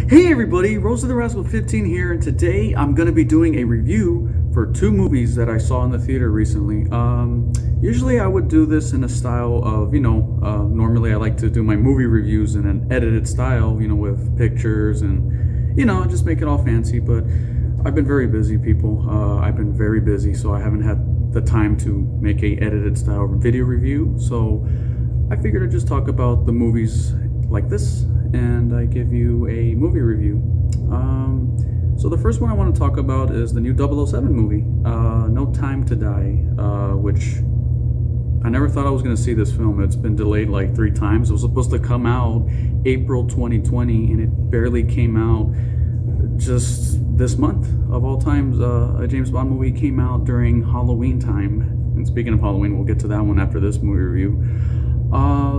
Hey everybody, Rosy the Rascal 15 here, and today I'm going to be doing a review for two movies that I saw in the theater recently. Usually I would do this in a style of, normally I like to do my movie reviews in an edited style, with pictures and, just make it all fancy, but I've been very busy, people. I've been very busy, so I haven't had the time to make a edited style video review, so I figured I'd just talk about the movies like this, and I give you a movie review. So the first one I want to talk about is the new 007 movie, No Time to Die, which I never thought I was going to see this film. It's been delayed like 3 times. It was supposed to come out April 2020, and it barely came out just this month. Of all times, a James Bond movie came out during Halloween time. And speaking of Halloween, we'll get to that one after this movie review.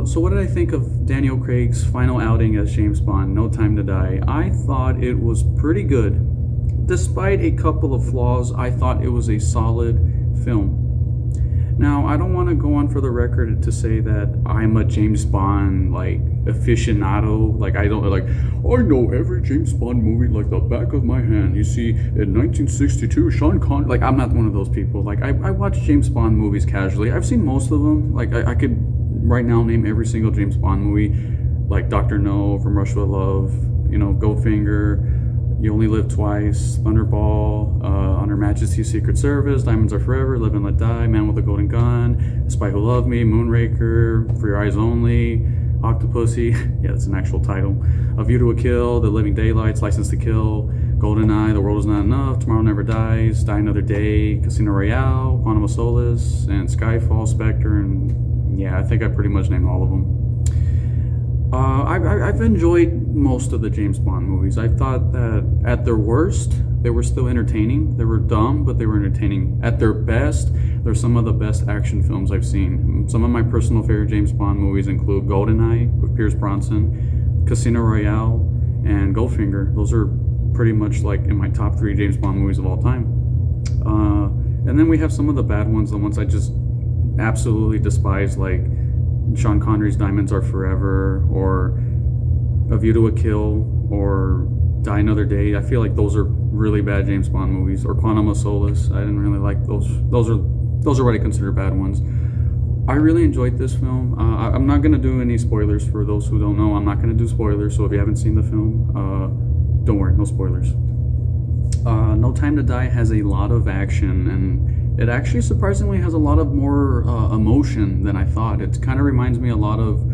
So what did I think of Daniel Craig's final outing as James Bond, No Time to Die? I thought it was pretty good. Despite a couple of flaws, I thought it was a solid film. Now, I don't want to go on for the record to say that I'm a James Bond, aficionado. I know every James Bond movie like the back of my hand. You see, in 1962, Sean Connery, I'm not one of those people. I watch James Bond movies casually. I've seen most of them. I could right now name every single James Bond movie, like Dr. No, From Russia with Love, Goldfinger, You Only Live Twice, Thunderball, On Her Majesty's Secret Service, Diamonds Are Forever, Live and Let Die, Man with a Golden Gun, The Spy Who Loved Me, Moonraker, For Your Eyes Only, Octopussy, yeah, that's an actual title, A View to a Kill, The Living Daylights, License to Kill, GoldenEye, The World Is Not Enough, Tomorrow Never Dies, Die Another Day, Casino Royale, Quantum of Solace, and Skyfall, Spectre, and yeah, I think I pretty much named all of them. I've enjoyed most of the James Bond movies. I thought that at their worst, they were still entertaining. They were dumb, but they were entertaining. At their best, they're some of the best action films I've seen. Some of my personal favorite James Bond movies include GoldenEye with Pierce Brosnan, Casino Royale, and Goldfinger. Those are pretty much in my top 3 James Bond movies of all time. And then we have some of the bad ones, the ones I just absolutely despise, like Sean Connery's Diamonds Are Forever, or A View to a Kill, or Die Another Day. I feel like those are really bad James Bond movies. Or Quantum of Solace. I didn't really like those. Those are what I consider bad ones. I really enjoyed this film. I'm not going to do any spoilers for those who don't know. I'm not going to do spoilers, so if you haven't seen the film, don't worry, no spoilers. No Time to Die has a lot of action, and it actually surprisingly has a lot of more emotion than I thought. It kind of reminds me a lot of,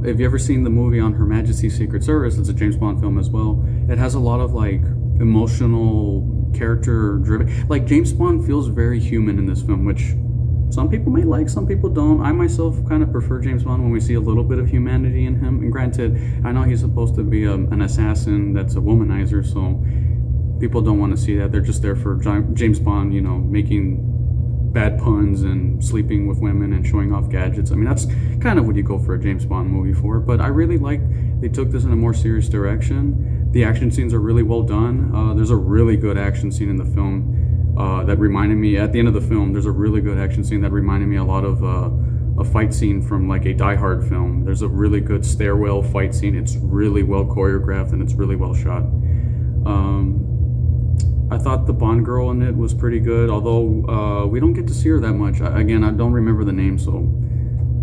if you ever seen the movie On Her Majesty's Secret Service, it's a James Bond film as well. It has a lot of emotional character driven. James Bond feels very human in this film, which some people may like, some people don't. I myself kind of prefer James Bond when we see a little bit of humanity in him. And granted, I know he's supposed to be an assassin that's a womanizer, so people don't want to see that. They're just there for James Bond, making bad puns and sleeping with women and showing off gadgets. I mean, that's kind of what you go for a James Bond movie for. But I really like they took this in a more serious direction. The action scenes are really well done. There's a really good action scene in the film that reminded me, at the end of the film, there's a really good action scene that reminded me a lot of a fight scene from a Die Hard film. There's a really good stairwell fight scene. It's really well choreographed and it's really well shot. I thought the Bond girl in it was pretty good, although we don't get to see her that much. Again, I don't remember the name, so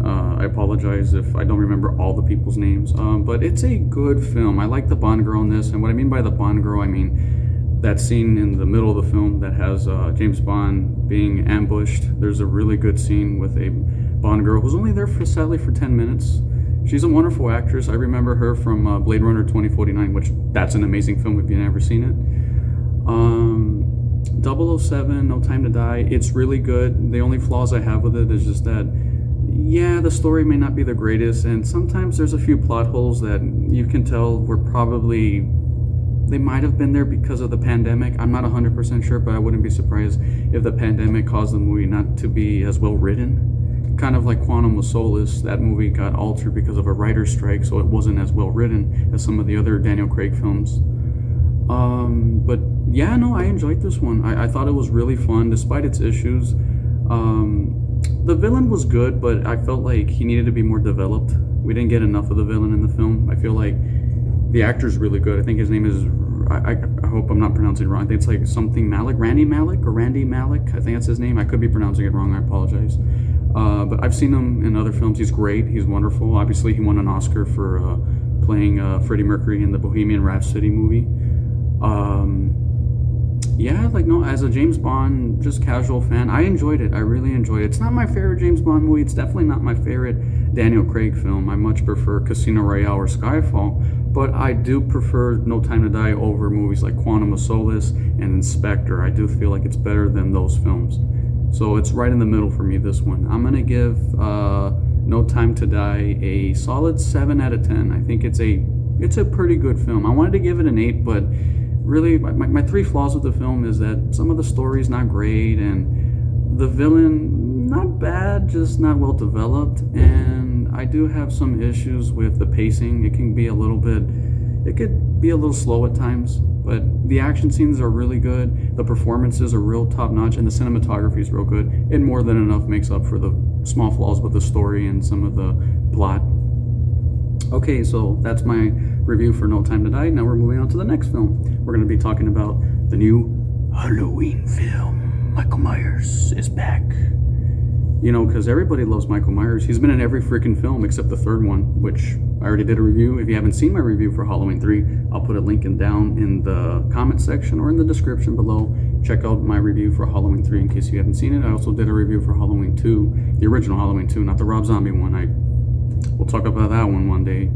I apologize if I don't remember all the people's names. But it's a good film. I like the Bond girl in this, and what I mean by the Bond girl, I mean that scene in the middle of the film that has James Bond being ambushed. There's a really good scene with a Bond girl who's only there sadly for 10 minutes. She's a wonderful actress. I remember her from Blade Runner 2049, which that's an amazing film if you've never seen it. 007, No Time to Die, it's really good. The only flaws I have with it is just that, yeah, the story may not be the greatest, and sometimes there's a few plot holes that you can tell they might have been there because of the pandemic. I'm not 100% sure, but I wouldn't be surprised if the pandemic caused the movie not to be as well written. Kind of like Quantum of Solace, that movie got altered because of a writer's strike, so it wasn't as well written as some of the other Daniel Craig films. But yeah, no, I enjoyed this one. I thought it was really fun, despite its issues. The villain was good, but I felt like he needed to be more developed. We didn't get enough of the villain in the film. I feel like The actor's really good. I think his name is. I hope I'm not pronouncing it wrong. I think it's like something Malik, Randy Malik, or Randy Malik. I think that's his name. I could be pronouncing it wrong. I apologize. But I've seen him in other films. He's great. He's wonderful. Obviously, he won an Oscar for playing Freddie Mercury in the Bohemian Rhapsody movie. Yeah, like no, as a James Bond, just casual fan, I enjoyed it. I really enjoyed it. It's not my favorite James Bond movie. It's definitely not my favorite Daniel Craig film. I much prefer Casino Royale or Skyfall, but I do prefer No Time to Die over movies like Quantum of Solace and Inspector. I do feel like it's better than those films. So it's right in the middle for me, this one. I'm going to give No Time to Die a solid 7 out of 10. I think it's a pretty good film. I wanted to give it an 8, but really my three flaws with the film is that some of the story's not great, and the villain not bad, just not well developed, and I do have some issues with the pacing. It could be a little slow at times, but the action scenes are really good, the performances are real top notch, and the cinematography is real good, and more than enough makes up for the small flaws with the story and some of the plot. Okay, so that's my review for No Time to Die. Now we're moving on to the next film. We're going to be talking about the new Halloween film. Michael Myers is back. You know, because everybody loves Michael Myers. He's been in every freaking film except the third one, which I already did a review. If you haven't seen my review for Halloween 3, I'll put a link down in the comment section or in the description below. Check out my review for Halloween 3 in case you haven't seen it. I also did a review for Halloween 2, the original Halloween 2, not the Rob Zombie one. We'll talk about that one day.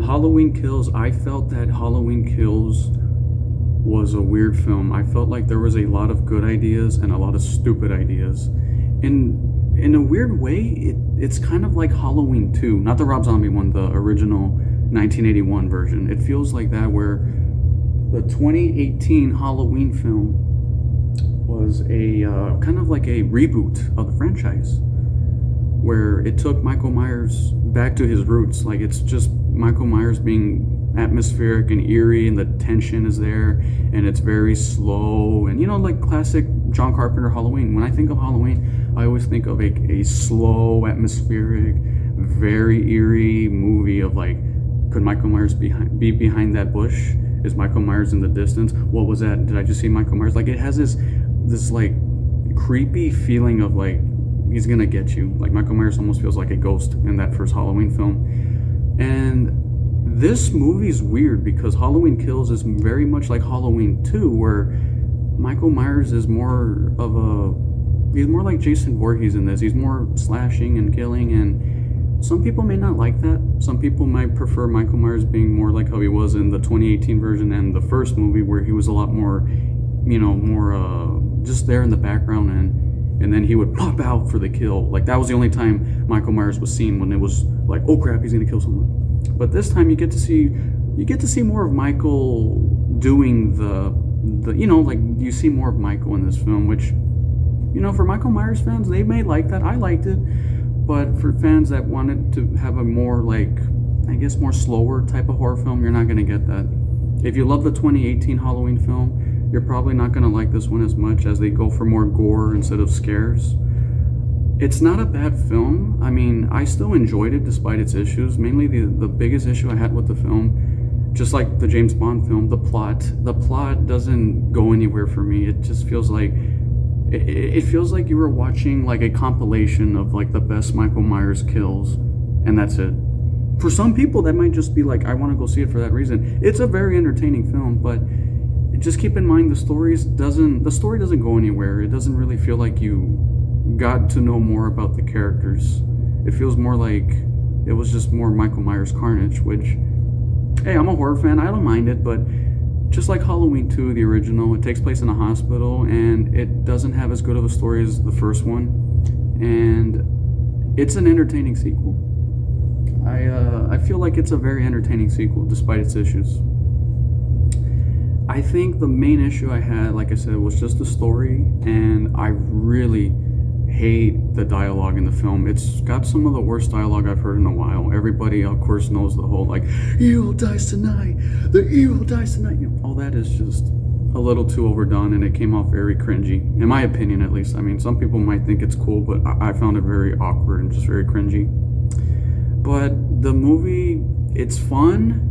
Halloween Kills. I felt that Halloween Kills was a weird film. I felt like there was a lot of good ideas and a lot of stupid ideas. In a weird way, it's kind of like Halloween 2, not the Rob Zombie one, the original 1981 version. It feels like that, where the 2018 Halloween film was a kind of like a reboot of the franchise, where it took Michael Myers back to his roots. Like, it's just Michael Myers being atmospheric and eerie, and the tension is there, and it's very slow, and like classic John Carpenter Halloween. When I think of Halloween, I always think of a slow, atmospheric, very eerie movie of like, could Michael Myers be behind that bush? Is Michael Myers in the distance? What was that? Did I just see Michael Myers? Like, it has this like creepy feeling of like, he's gonna get you. Like, Michael Myers almost feels like a ghost in that first Halloween film. And this movie's weird because Halloween Kills is very much like Halloween 2, where Michael Myers is he's more like Jason Voorhees in this. He's more slashing and killing, and some people may not like that. Some people might prefer Michael Myers being more like how he was in the 2018 version and the first movie, where he was a lot more, just there in the background, and then he would pop out for the kill. Like, that was the only time Michael Myers was seen, when it was like, oh crap, he's gonna kill someone. But this time you get to see more of Michael doing like, you see more of Michael in this film, which, for Michael Myers fans, they may like that. I liked it. But for fans that wanted to have a more, like, I guess, more slower type of horror film, you're not gonna get that. If you love the 2018 Halloween film, you're probably not gonna like this one as much, as they go for more gore instead of scares. It's not a bad film. I mean, I still enjoyed it despite its issues. Mainly the biggest issue I had with the film, just like the James Bond film, the plot. The plot doesn't go anywhere for me. It just feels like, it feels like you were watching like a compilation of like the best Michael Myers kills, and that's it. For some people, that might just be like, I want to go see it for that reason. It's a very entertaining film, but just keep in mind the story doesn't go anywhere. It doesn't really feel like you got to know more about the characters. It feels more like it was just more Michael Myers carnage, which, hey, I'm a horror fan, I don't mind it, but just like Halloween 2, the original, it takes place in a hospital, and it doesn't have as good of a story as the first one, and it's an entertaining sequel. I feel like it's a very entertaining sequel despite its issues. I think the main issue I had, like I said, was just the story, and I really hate the dialogue in the film. It's got some of the worst dialogue I've heard in a while. Everybody, of course, knows the whole, like, evil dies tonight, the evil dies tonight. All that is just a little too overdone, and it came off very cringy, in my opinion, at least. I mean, some people might think it's cool, but I found it very awkward and just very cringy. But the movie, it's fun.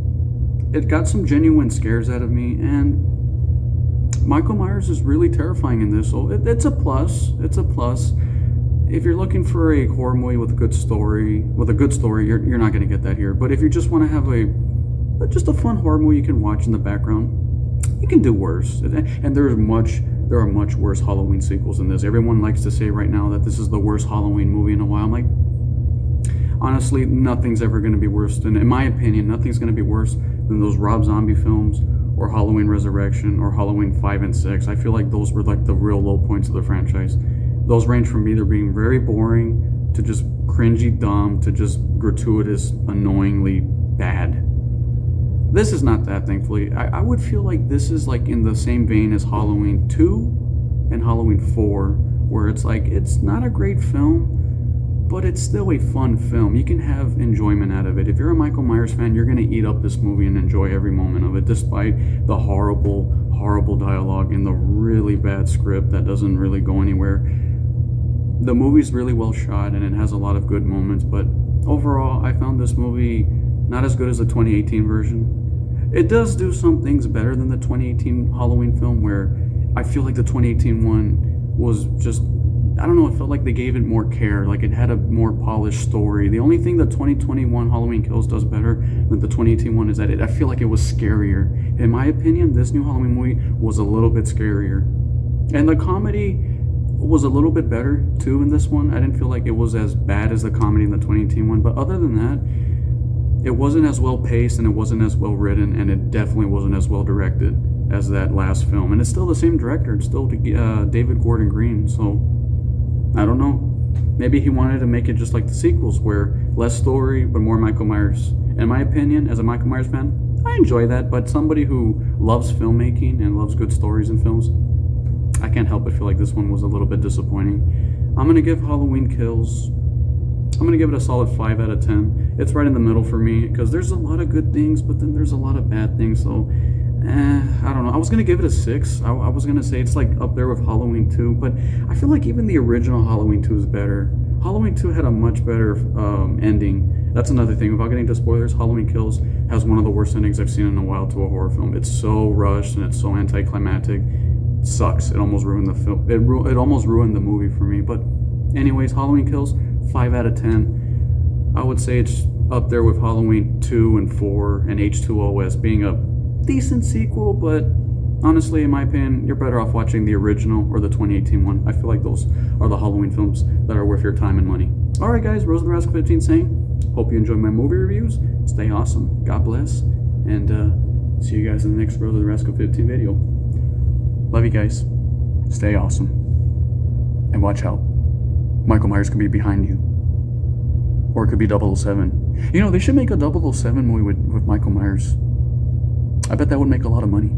it got some genuine scares out of me, and Michael Myers is really terrifying in this, so it's a plus. It's a plus. If you're looking for a horror movie with a good story, you're not going to get that here. But if you just want to have just a fun horror movie you can watch in the background, you can do worse. And there are much worse Halloween sequels than this. Everyone likes to say right now that this is the worst Halloween movie in a while. I'm like, honestly, nothing's ever going to be worse than, in my opinion, nothing's going to be worse than those Rob Zombie films or Halloween Resurrection or Halloween 5 and 6. I feel like those were like the real low points of the franchise. Those range from either being very boring to just cringy dumb to just gratuitous, annoyingly bad. This is not that, thankfully. I would feel like this is like in the same vein as Halloween 2 and Halloween 4, where it's like, it's not a great film, but it's still a fun film. You can have enjoyment out of it. If you're a Michael Myers fan, you're going to eat up this movie and enjoy every moment of it, despite the horrible, horrible dialogue and the really bad script that doesn't really go anywhere. The movie's really well shot and it has a lot of good moments, but overall, I found this movie not as good as the 2018 version. It does do some things better than the 2018 Halloween film, where I feel like the 2018 one was just, I don't know, it felt like they gave it more care, like it had a more polished story. The only thing the 2021 Halloween Kills does better than the 2018 one is that I feel like it was scarier. In my opinion, this new Halloween movie was a little bit scarier. And the comedy was a little bit better too in this one. I didn't feel like it was as bad as the comedy in the 2018 one, but other than that, it wasn't as well paced and it wasn't as well written, and it definitely wasn't as well directed as that last film. And it's still the same director. It's still David Gordon Green. So I don't know. Maybe he wanted to make it just like the sequels, where less story but more Michael Myers. In my opinion, as a Michael Myers fan, I enjoy that. But somebody who loves filmmaking and loves good stories in films, I can't help but feel like this one was a little bit disappointing. I'm going to give Halloween Kills, I'm going to give it a solid 5 out of 10. It's right in the middle for me, because there's a lot of good things, but then there's a lot of bad things, so I don't know. I was going to give it a 6. I was going to say it's like up there with Halloween 2, but I feel like even the original Halloween 2 is better. Halloween 2 had a much better ending. That's another thing. Without getting into spoilers, Halloween Kills has one of the worst endings I've seen in a while to a horror film. It's so rushed and it's so anticlimactic. It sucks. It almost ruined the film. It almost ruined the movie for me. But anyways, Halloween Kills, 5 out of 10. I would say it's up there with Halloween 2 and 4 and H2O as being a decent sequel, but honestly, in my opinion, you're better off watching the original or the 2018 one. I feel like those are the Halloween films that are worth your time and money. Alright guys, Rosy the Rascal 15 saying, hope you enjoy my movie reviews. Stay awesome. God bless. And see you guys in the next Rosy the Rascal 15 video. Love you guys. Stay awesome. And watch out. Michael Myers could be behind you. Or it could be 007. You know, they should make a 007 movie with Michael Myers. I bet that would make a lot of money.